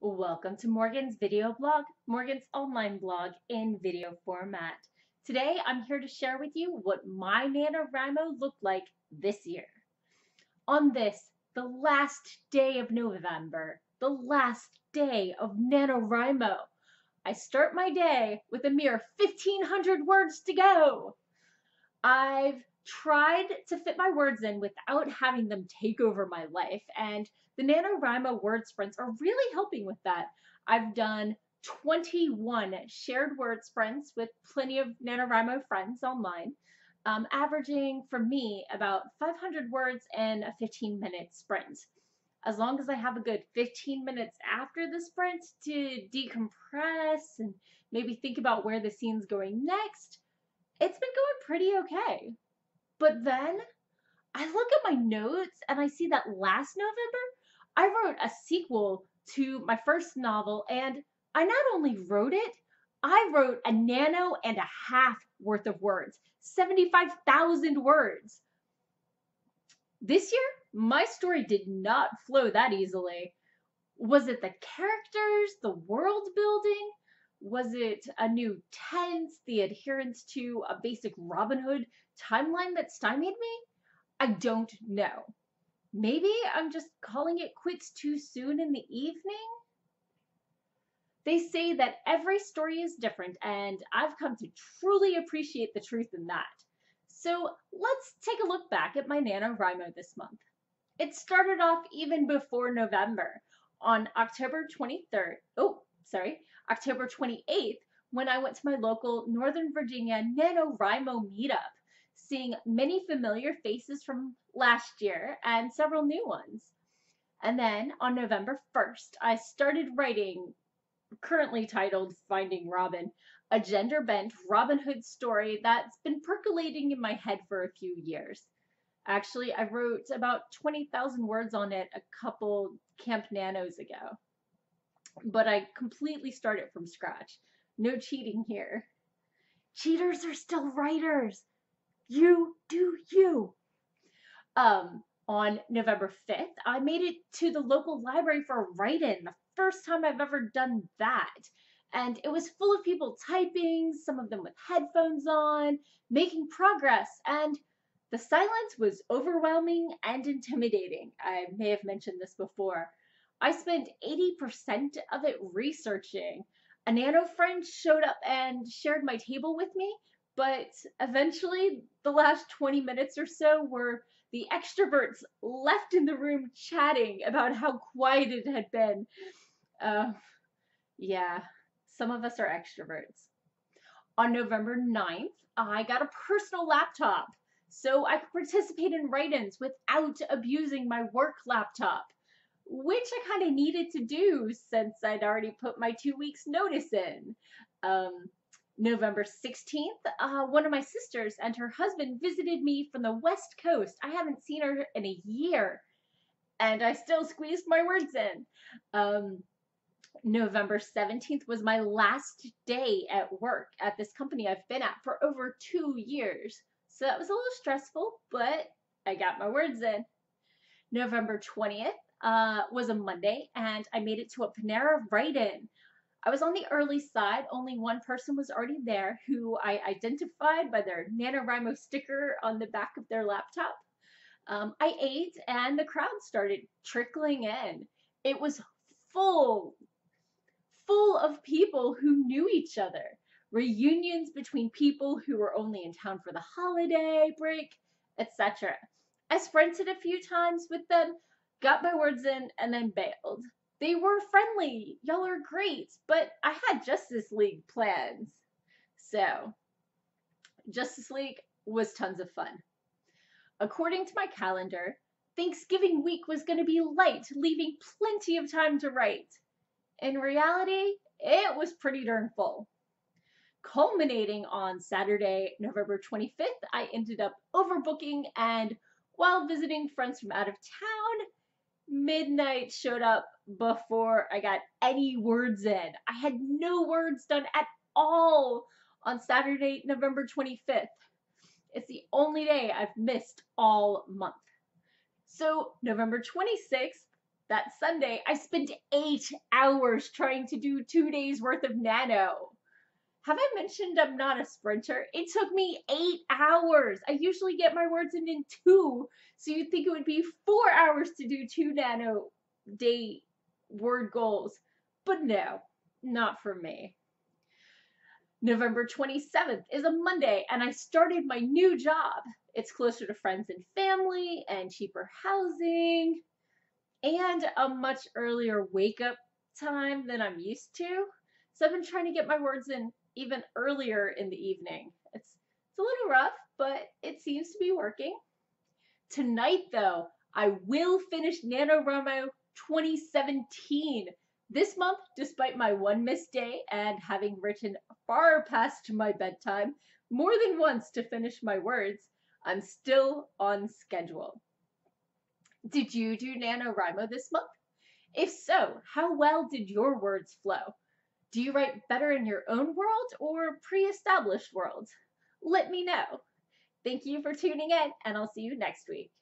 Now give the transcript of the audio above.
Welcome to Morgan's video blog, Morgan's online blog in video format. Today I'm here to share with you what my NaNoWriMo looked like this year. On this, the last day of November, the last day of NaNoWriMo, I start my day with a mere 1,500 words to go. I've tried to fit my words in without having them take over my life, and the NaNoWriMo word sprints are really helping with that. I've done 21 shared word sprints with plenty of NaNoWriMo friends online, averaging for me about 500 words in a 15-minute sprint. As long as I have a good 15 minutes after the sprint to decompress and maybe think about where the scene's going next, it's been going pretty okay. But then I look at my notes and I see that last November I wrote a sequel to my first novel, and I not only wrote it, I wrote a nano and a half worth of words, 75,000 words. This year, my story did not flow that easily. Was it the characters, the world building? Was it a new tense, the adherence to a basic Robin Hood timeline that stymied me? I don't know. Maybe I'm just calling it quits too soon in the evening? They say that every story is different, and I've come to truly appreciate the truth in that. So let's take a look back at my NaNoWriMo this month. It started off even before November, on October 28th, when I went to my local Northern Virginia NaNoWriMo meetup, seeing many familiar faces from last year and several new ones. And then on November 1st, I started writing, currently titled Finding Robin, a gender-bent Robin Hood story that's been percolating in my head for a few years. Actually, I wrote about 20,000 words on it a couple Camp Nanos ago. But I completely started from scratch. No cheating here. Cheaters are still writers. You do you. On November 5th, I made it to the local library for a write-in, the first time I've ever done that. And it was full of people typing, some of them with headphones on, making progress, and the silence was overwhelming and intimidating. I may have mentioned this before. I spent 80% of it researching. A nano friend showed up and shared my table with me, but eventually the last 20 minutes or so were the extroverts left in the room chatting about how quiet it had been. Yeah, some of us are extroverts. On November 9th, I got a personal laptop, so I could participate in write-ins without abusing my work laptop, which I kind of needed to do since I'd already put my 2 weeks notice in. November 16th, one of my sisters and her husband visited me from the West Coast. I haven't seen her in a year, and I still squeezed my words in. November 17th was my last day at work at this company I've been at for over 2 years. So that was a little stressful, but I got my words in. November 20th was a Monday, and I made it to a Panera write-in. I was on the early side. Only one person was already there, who I identified by their NaNoWriMo sticker on the back of their laptop. I ate, and the crowd started trickling in. It was full of people who knew each other. Reunions between people who were only in town for the holiday break, etc. I sprinted a few times with them, got my words in, and then bailed. They were friendly. Y'all are great, but I had Justice League plans. So, Justice League was tons of fun. According to my calendar, Thanksgiving week was going to be light, leaving plenty of time to write. In reality, it was pretty darn full. Culminating on Saturday, November 25th, I ended up overbooking, and while visiting friends from out of town, midnight showed up before I got any words in. I had no words done at all on Saturday, November 25th. It's the only day I've missed all month. So November 26th, That Sunday, I spent 8 hours trying to do 2 days worth of Nano. Have I mentioned I'm not a sprinter? It took me 8 hours. I usually get my words in 2, so you'd think it would be 4 hours to do 2 Nano day word goals. But no, not for me. November 27th is a Monday, and I started my new job. It's closer to friends and family, and cheaper housing, and a much earlier wake-up time than I'm used to. So I've been trying to get my words in even earlier in the evening. It's a little rough, but it seems to be working. Tonight, though, I will finish NaNoWriMo 2017. This month, despite my one missed day and having written far past my bedtime more than once to finish my words, I'm still on schedule. Did you do NaNoWriMo this month? If so, how well did your words flow? Do you write better in your own world or pre-established world? Let me know. Thank you for tuning in, and I'll see you next week.